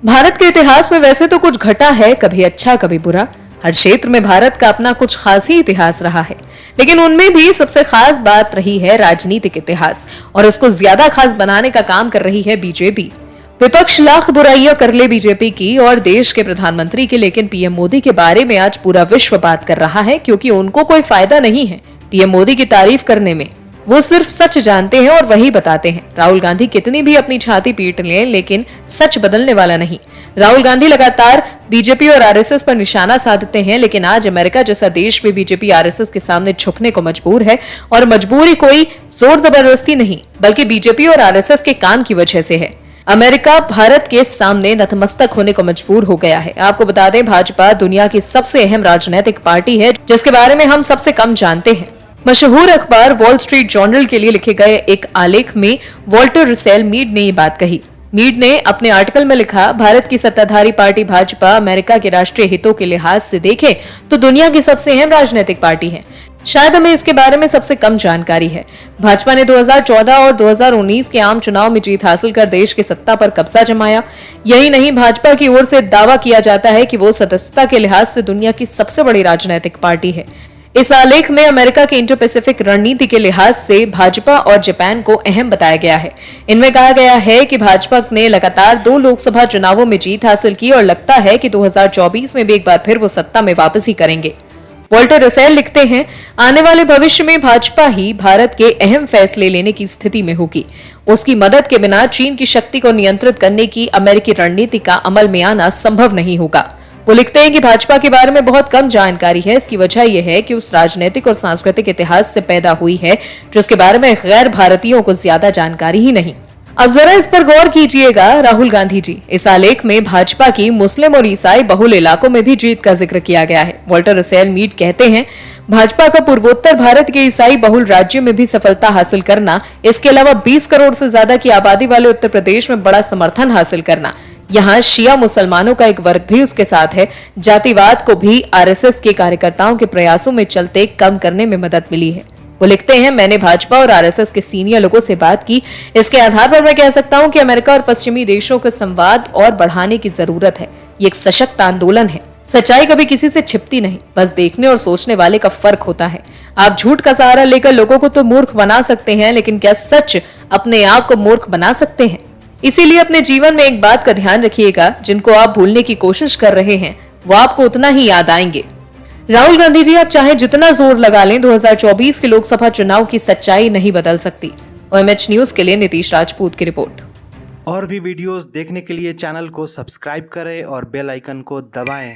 भारत के इतिहास में वैसे तो कुछ घटा है, कभी अच्छा कभी बुरा। हर क्षेत्र में भारत का अपना कुछ खास ही इतिहास रहा है, लेकिन उनमें भी सबसे खास बात रही है राजनीतिक इतिहास, और इसको ज्यादा खास बनाने का काम कर रही है बीजेपी। विपक्ष लाख बुराइयां कर ले बीजेपी की और देश के प्रधानमंत्री की, लेकिन पीएम मोदी के बारे में आज पूरा विश्व बात कर रहा है, क्योंकि उनको कोई फायदा नहीं है पीएम मोदी की तारीफ करने में। वो सिर्फ सच जानते हैं और वही बताते हैं। राहुल गांधी कितनी भी अपनी छाती पीट लें, लेकिन सच बदलने वाला नहीं। राहुल गांधी लगातार बीजेपी और आरएसएस पर निशाना साधते हैं, लेकिन आज अमेरिका जैसा देश भी बीजेपी आरएसएस के सामने झुकने को मजबूर है, और मजबूरी कोई जोर जबरदस्ती नहीं, बल्कि बीजेपी और आरएसएस के काम की वजह से है। अमेरिका भारत के सामने नतमस्तक होने को मजबूर हो गया है। आपको बता दें, भाजपा दुनिया की सबसे अहम राजनीतिक पार्टी है, जिसके बारे में हम सबसे कम जानते हैं। मशहूर अखबार वॉल स्ट्रीट जर्नल के लिए लिखे गए एक आलेख में वॉल्टर रसेल मीड ने ये बात कही। मीड ने अपने आर्टिकल में लिखा, भारत की सत्ताधारी पार्टी भाजपा अमेरिका के राष्ट्रीय हितों के लिहाज से देखें तो दुनिया की सबसे अहम राजनीतिक पार्टी है। शायद हमें इसके बारे में सबसे कम जानकारी है। भाजपा ने 2014 और 2019 के आम चुनाव में जीत हासिल कर देश की सत्ता पर कब्जा जमाया। यही नहीं, भाजपा की ओर से दावा किया जाता है कि वो सदस्यता के लिहाज से दुनिया की सबसे बड़ी राजनीतिक पार्टी है। इस आलेख में अमेरिका की इंडो पैसिफिक रणनीति के लिहाज से भाजपा और जापान को अहम बताया गया है। इनमें कहा गया है कि भाजपा ने लगातार 2 लोकसभा चुनावों में जीत हासिल की और लगता है कि 2024 में भी एक बार फिर वो सत्ता में वापसी करेंगे। वॉल्टर रसेल लिखते हैं, आने वाले भविष्य में भाजपा ही भारत के अहम फैसले लेने की स्थिति में होगी। उसकी मदद के बिना चीन की शक्ति को नियंत्रित करने की अमेरिकी रणनीति का अमल में आना संभव नहीं होगा। वो लिखते हैं कि भाजपा के बारे में बहुत कम जानकारी है। इसकी वजह यह है कि उस राजनीतिक और सांस्कृतिक इतिहास से पैदा हुई है जिसके बारे में गैर भारतीयों को ज्यादा जानकारी ही नहीं। अब जरा इस पर गौर कीजिएगा, राहुल गांधी जी। इस आलेख में भाजपा की मुस्लिम और ईसाई बहुल इलाकों में भी जीत का जिक्र किया गया है। वॉल्टर रसेल मीड कहते हैं, भाजपा का पूर्वोत्तर भारत के ईसाई बहुल राज्यों में भी सफलता हासिल करना, इसके अलावा 20 करोड़ से ज्यादा की आबादी वाले उत्तर प्रदेश में बड़ा समर्थन हासिल करना, यहाँ शिया मुसलमानों का एक वर्ग भी उसके साथ है, जातिवाद को भी आरएसएस के कार्यकर्ताओं के प्रयासों में चलते कम करने में मदद मिली है। वो लिखते हैं, मैंने भाजपा और आरएसएस के सीनियर लोगों से बात की। इसके आधार पर मैं कह सकता हूं कि अमेरिका और पश्चिमी देशों के संवाद और बढ़ाने की जरूरत है। ये एक सशक्त आंदोलन है। सच्चाई कभी किसी से छिपती नहीं, बस देखने और सोचने वाले का फर्क होता है। आप झूठ का सहारा लेकर लोगों को तो मूर्ख बना सकते हैं, लेकिन क्या सच अपने आप को मूर्ख बना सकते हैं? इसीलिए अपने जीवन में एक बात का ध्यान रखिएगा, जिनको आप भूलने की कोशिश कर रहे हैं वो आपको उतना ही याद आएंगे। राहुल गांधी जी, आप चाहे जितना जोर लगा लें, 2024 के लोकसभा चुनाव की सच्चाई नहीं बदल सकती। OMH न्यूज के लिए नीतीश राजपूत की रिपोर्ट। और भी वीडियोस देखने के लिए चैनल को सब्सक्राइब करें और बेल आइकन को दबाएं।